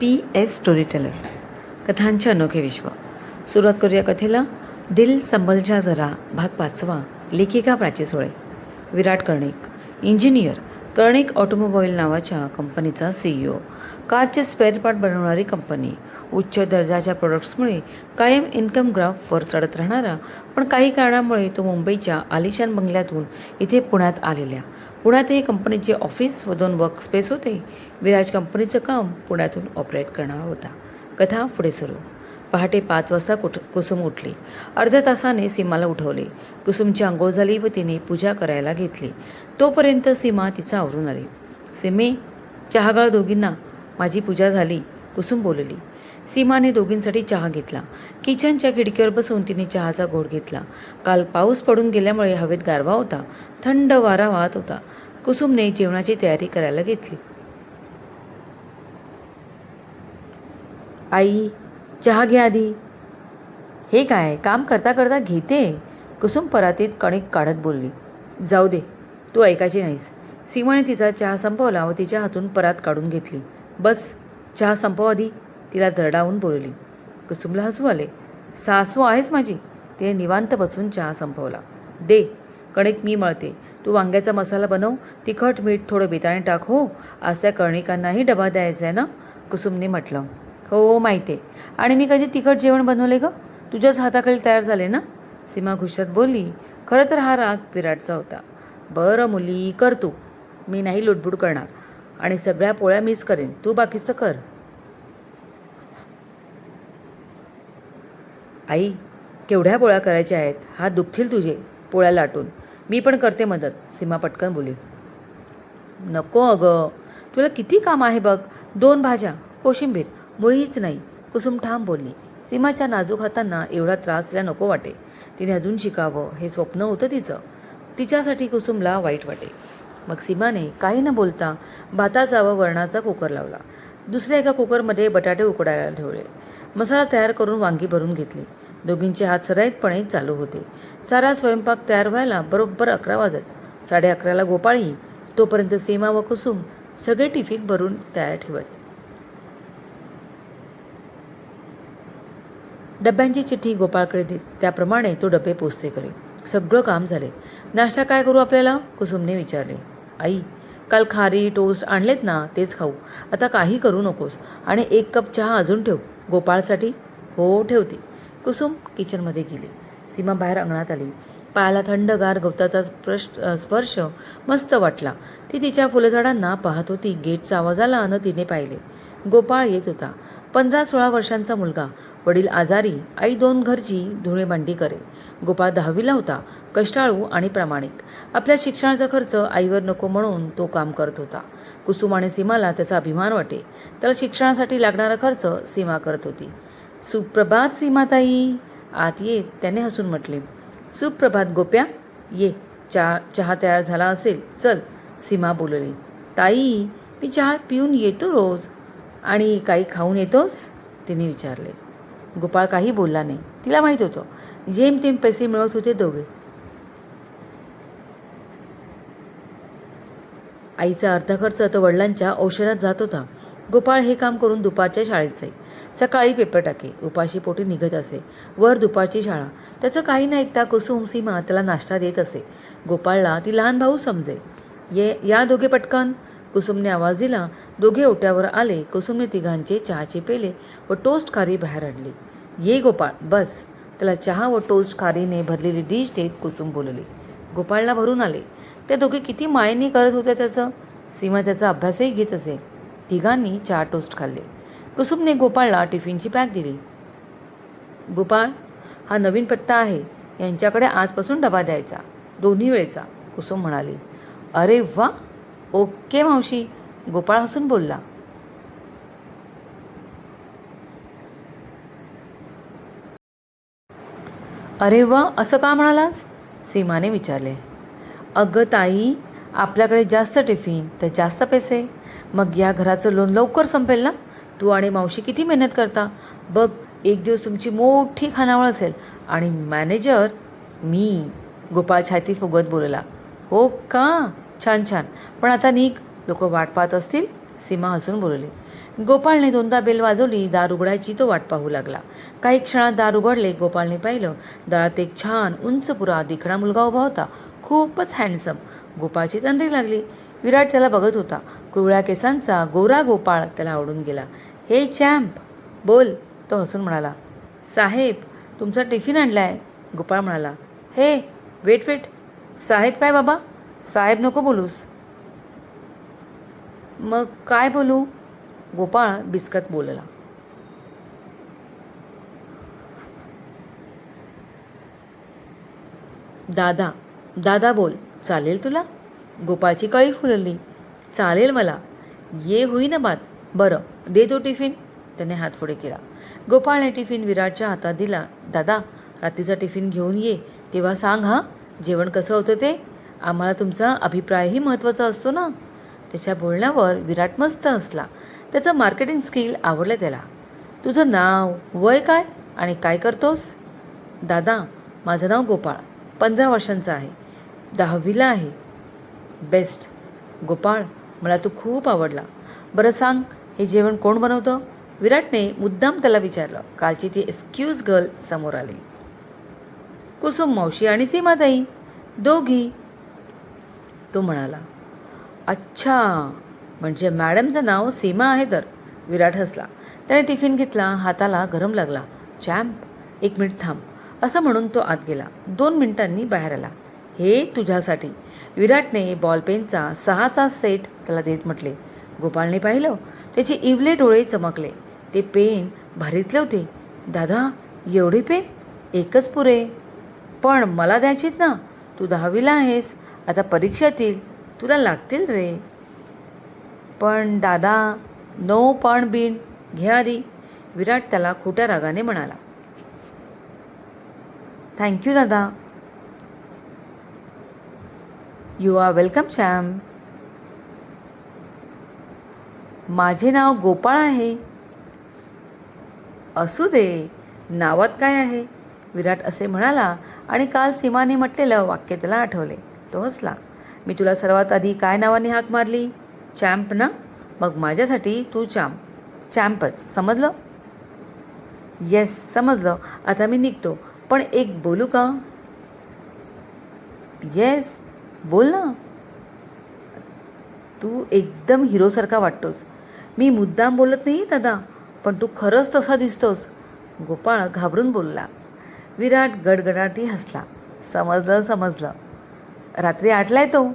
PS storyteller कथांचे अनोखे विश्व. सुरुवात करूया कथेला. दिल संभल जा जरा भाग 5. लेखिका प्राची सोळे. विराट कर्णिक इंजिनियर. कर्णिक ऑटोमोबाईल नावाच्या कंपनीचा CEO. कारचे स्पेअर पार्ट बनवणारी कंपनी. उच्च दर्जाच्या प्रोडक्ट्समुळे कायम इन्कम ग्राफवर चढत राहणारा, पण काही कारणामुळे तो मुंबईच्या आलिशान बंगल्यातून इथे पुण्यात आलेल्या. पुण्यातही कंपनीचे ऑफिस व 2 वर्कस्पेस होते. विराज कंपनीचं काम पुण्यातून ऑपरेट करणार होता. कथा पुढे सुरू. पहाटे 5 वाजता कुसुम उठली. अर्ध्या तासाने सीमाला उठवले. कुसुमची आंघोळ झाली व तिने पूजा करायला घेतली. तोपर्यंत सीमा तिचा आवरून आली. सीमे, चहागाळ दोघींना. माझी पूजा झाली, कुसुम बोलली. सीमाने दोघींसाठी चहा घेतला. किचनच्या खिडकीवर बसून तिने चहाचा घोट घेतला. काल पाऊस पडून गेल्यामुळे हवेत गारवा होता. थंड वारा वाहत होता. कुसुमने जेवणाची तयारी करायला घेतली. आई, चहा घे आधी. हे काय, काम करता करता घेते. कुसुम परातीत कणिक काढत बोलली. जाऊ दे, तू ऐकायची नाहीस. सीमाने तिचा चहा संपवला व तिच्या हातून परात काढून घेतली. बस, चहा संपव आधी, तिला दरडावून बोलली. कुसुमला हसू आले. सासू आहेस माझी. तिने निवांत बसून चहा संपवला. दे, कणिक मी मळते. तू वांग्याचा मसाला बनव. तिखट, मीठ, थोडं बेताने टाक. हो, आज त्या कर्णिकांनाही डबा द्यायचा आहे ना, कुसुमने म्हटलं. हो, माहिती आहे. आणि मी कधी तिखट जेवण बनवले ग? तुझ्याच हाताखाली तयार झाले ना, सीमा खुशात बोलली. खरं तर हा राग विराटचा होता. बरं मुली, कर तू. मी नाही लुडबुड करणार आणि सगळ्या पोळ्या मीच करेन, तू बाकीचं कर. आई, केवढ्या पोळ्या करायच्या आहेत? हात दुखतील तुझे पोळ्या लाटून. मी पण करते मदत, सीमा पटकन बोली. नको अगं, तुला किती काम आहे बघ. 2 भाज्या, कोशिंबीर, मुळीच नाही, कुसुम ठाम बोलली. सीमाच्या नाजूक हातांना एवढा त्रास तिला नको वाटे. तिने अजून शिकावं हे स्वप्न होतं तिचं. तिच्यासाठी कुसुमला वाईट वाटे. मग सीमाने काही न बोलता भाताचा व वरणाचा कुकर लावला. दुसऱ्या एका कुकरमध्ये बटाटे उकडायला ठेवले. मसाला तयार करून वांगी भरून घेतली. दोघींचे हात सराईतपणे चालू होते. सारा स्वयंपाक तयार व्हायला बरोबर 11 वाजत. 11:30ला गोपाळही. तोपर्यंत सीमा व कुसुम सगळे टिफिन भरून तयार ठेवत. डब्यांची चिठ्ठी गोपाळकडे देत त्याप्रमाणे तो डबे पोचते करे. सगळं काम झाले. नाश्ता काय करू आपल्याला, कुसुमने विचारले. आई, काल खारी टोस्ट आणलेत ना, तेच खाऊ. आता काही करू नकोस. आणि 1 कप चहा अजून ठेव गोपाळसाठी. हो, ठेवते. कुसुम किचनमध्ये गेली. सीमा बाहेर अंगणात आली. पायाला थंडगार गवताचा स्पर्श मस्त वाटला. ती तिच्या फुलझाडांना पाहत होती. गेटचा आवाज आला आणि तिने पाहिले. गोपाळ येत होता. 15-16 वर्षांचा मुलगा. वडील आजारी, आई 2 घरची धुणेभांडी करे. गोपाळ 10वीला होता. कष्टाळू आणि प्रामाणिक. आपल्या शिक्षणाचा खर्च आईवर नको म्हणून तो काम करत होता. कुसुम आणि सीमाला त्याचा अभिमान वाटे. त्याला शिक्षणासाठी लागणारा खर्च सीमा करत होती. सुप्रभात सीमाताई. आत ये, त्याने हसून म्हटले. सुप्रभात गोप्या, ये. चहा तयार झाला असेल, चल, सीमा बोलली. ताई, मी चहा पिऊन येतो रोज. आणि काही खाऊन येतोस, तिने विचारले. गोपाळ काही बोलला नाही. तिला माहीत होतं जेमतेम पैसे मिळवत होते दोघे. आईचा अर्धा खर्च तर वडिलांच्या औषधात जात होता. गोपाळ हे काम करून दुपारच्या शाळेत जाई. सकाळी पेपर टाके. उपाशी पोटी निघत असे. वर दुपारची शाळा. त्याचं काही न ऐकता कुसुम सीमा त्याला नाश्ता देत असे. गोपाळला ती लहान भाऊ समजे. या दोघे पटकन, कुसुमने आवाज दिला. दोघे ओट्यावर आले. कुसुमने तिघांचे चहाचे पेले व टोस्ट खारी बाहेर आणली. ये गोपाळ, बस. त्याला चहा व टोस्ट खारीने भरलेली डिश देत कुसुम बोलली. गोपाळला भरून आले. त्या दोघे किती मायेने करत होत्या त्याचं. सीमा त्याचा अभ्यासही घेत असे. तिघांनी चहा टोस्ट खाल्ले. कुसुमने गोपाळला टिफिनची पॅक दिली. गोपाळ, हा नवीन पत्ता आहे. यांच्याकडे आजपासून डबा द्यायचा, 2 वेळेचा, कुसुम म्हणाली. अरे वा, ओके मावशी, गोपाळ हसून बोलला. अरे वा, असं का म्हणालास, सीमाने विचारले. अगं ताई, आपल्याकडे जास्त टिफिन तर जास्त पैसे. मग या घराचं लोन लवकर संपेल ना. तू आणि मावशी किती मेहनत करता बघ. एक दिवस तुमची मोठी खानावळ असेल आणि मॅनेजर मी. गोपाळ छाती फुगवत बोलला. हो का, छान छान. पण आता निघ, लोक वाट पाहत असतील, सीमा हसून बोलली. गोपाळने दोनदा बेल वाजवली. दार उघडायची तो वाट पाहू लागला. काही क्षणात दार उघडले. गोपाळने पाहिलं, दारात एक छान उंचपुरा दिखणा मुलगा उभा होता. खूपच हँडसम. गोपाळची तंद्री लागली. विराट त्याला बघत होता. कुरळ्या केसांचा गोरा गोपाळ त्याला आवडून गेला. हे चॅम्प, बोल, तो हसून म्हणाला. साहेब, तुमचा टिफिन आणलाय, गोपाळ म्हणाला. हे, वेट वेट, साहेब काय बाबा? साहेब नको बोलूस. मग काय बोलू? गोपाळ बिस्कत बोलला. दादा, दादा बोल, चालेल तुला? गोपाळची कळी फुलली. चालेल मला, ये होईना बात. बरं, दे तो टिफिन. त्याने हात पुढे केला. गोपाळने टिफिन विराटच्या हातात दिला. दादा, रात्रीचा टिफिन घेऊन ये, तेव्हा सांग हां, जेवण कसं होतं ते. आम्हाला तुमचा अभिप्रायही महत्त्वाचा असतो ना. त्याच्या बोलण्यावर विराट मस्त हसला. त्याचं मार्केटिंग स्किल आवडलं त्याला. तुझं नाव, वय काय आणि काय करतोस? दादा, माझं नाव गोपाळ, 15 वर्षांचा आहे, 10वीला आहे. बेस्ट. गोपाळ, मला तू खूप आवडला. बरं सांग, हे जेवण कोण बनवतं? विराटने मुद्दाम त्याला विचारलं. कालची ती एक्सक्यूज गर्ल समोर आली. कुसुम मावशी आणि सीमाताई, दोघी. तो म्हणाला. अच्छा, म्हणजे मॅडमचं नाव सीमा आहे तर. विराट हसला. त्याने टिफिन घेतला. हाताला गरम लागला. चॅम्प, 1 मिनिट थांब, असं म्हणून तो आत गेला. 2 मिनिटांनी बाहेर आला. हे तुझ्यासाठी. विराटने बॉलपेनचा 6चा सेट त्याला देत म्हटले. गोपाळने पाहिलं. त्याचे इवले डोळे चमकले. ते पेन भारीतले होते. दादा, एवढे पेन? एकच पुरे. पण मला द्यायचीत ना. तू 10वीला आहेस, आता परीक्षा येतील, तुला लागतील रे. पण दादा, नो पण बिन, घे आधी, विराट त्याला खोट्या रागाने म्हणाला. थँक्यू दादा. You are welcome champ. माझे नाव गोपाळ आहे. असू दे, नावात काय आहे? विराट असे म्हणाला आणि काल सीमाने म्हटलेलं वाक्य त्याला आठवले. तो हसला. मी तुला सर्वात आधी काय नावाने हाक मारली? चॅम्प ना. मग माझ्यासाठी तू चॅम्पच, समजलं? येस, समजलं. आता मी निघतो, पण एक बोलू का? येस, बोल ना. तू एकदम हिरोसारखा वाटतोस. मी मुद्दाम बोलत नाही दादा, पण तू खरंच तसा दिसतोस. गोपाळ घाबरून बोलला. विराट गडगडाटी हसला. समजलं. रात्री 8ला येतो,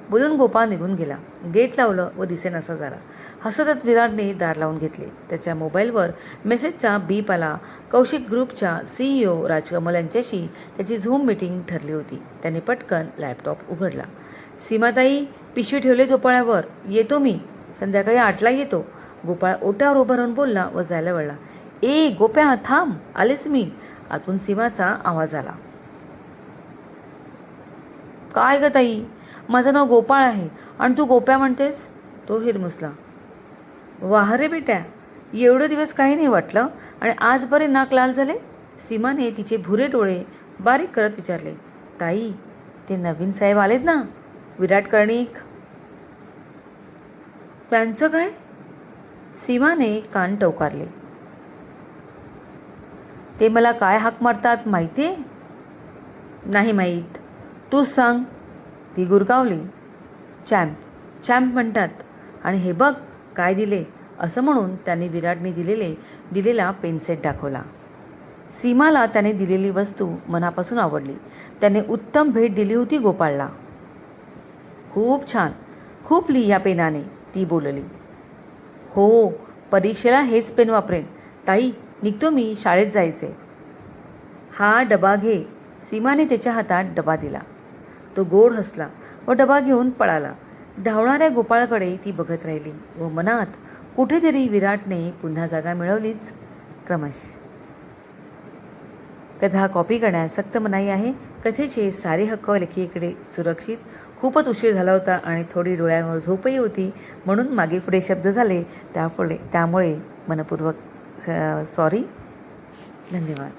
बोलून गोपाळ निघून गेला. गेट लावलं व दिसेनासा झाला. हसतच विराटने दार लावून घेतले. त्याच्या मोबाईलवर मेसेजचा बीप आला. कौशिक ग्रुपच्या CEO राजकमल यांच्याशी त्याची झूम मीटिंग ठरली होती. त्याने पटकन लॅपटॉप उघडला. सीमाताई, पिशवी ठेवले झोपाळ्यावर, येतो मी, संध्याकाळी 8ला येतो. गोपाळ ओट्यावर उभा राहून बोलला व जायला वळला. ए गोप्या, थांब, आलेच मी. आतून सीमाचा आवाज आला. काय ग ताई, माझं नाव गोपाळ आहे आणि तू गोप्या म्हणतेस? तो हिरमुसला. वाह रे बेट्या, एवढे दिवस काही नाही वाटलं आणि आज बरे नाक लाल झाले. सीमाने तिचे भुरे डोळे बारीक करत विचारले. ताई, ते नवीन साहेब आलेत ना, विराट कर्णिक. त्यांचं काय? सीमाने कान टवकारले. ते मला काय हाक मारतात माहिती आहे? नाही माहीत, तूच सांग. ती गुरकावली. चॅम्प म्हणतात. आणि हे बघ काय दिले, असं म्हणून त्याने विराटने दिलेला पेनसेट दाखवला. सीमाला त्याने दिलेली वस्तू मनापासून आवडली. त्याने उत्तम भेट दिली होती गोपाळला. खूप छान, खूप लिही या पेनाने, ती बोलली. हो, परीक्षेला हेच पेन वापरेन. ताई, निघतो मी, शाळेत जायचे. हा डबा घे. सीमाने त्याच्या हातात डबा दिला. तो गोड हसला व डबा घेऊन पळाला. धावणाऱ्या गोपाळकडे ती बघत राहिली व मनात कुठेतरी विराटने पुन्हा जागा मिळवलीच. क्रमश. कथा कॉपी करण्यास सक्त मनाई आहे. कथेचे सारे हक्क लेखिकेकडे सुरक्षित. खूपच उशीर झाला होता आणि थोडी डोळ्यांवर झोपही होती, म्हणून मागे पुढे शब्द झाले. त्यामुळे मनपूर्वक सॉरी. धन्यवाद.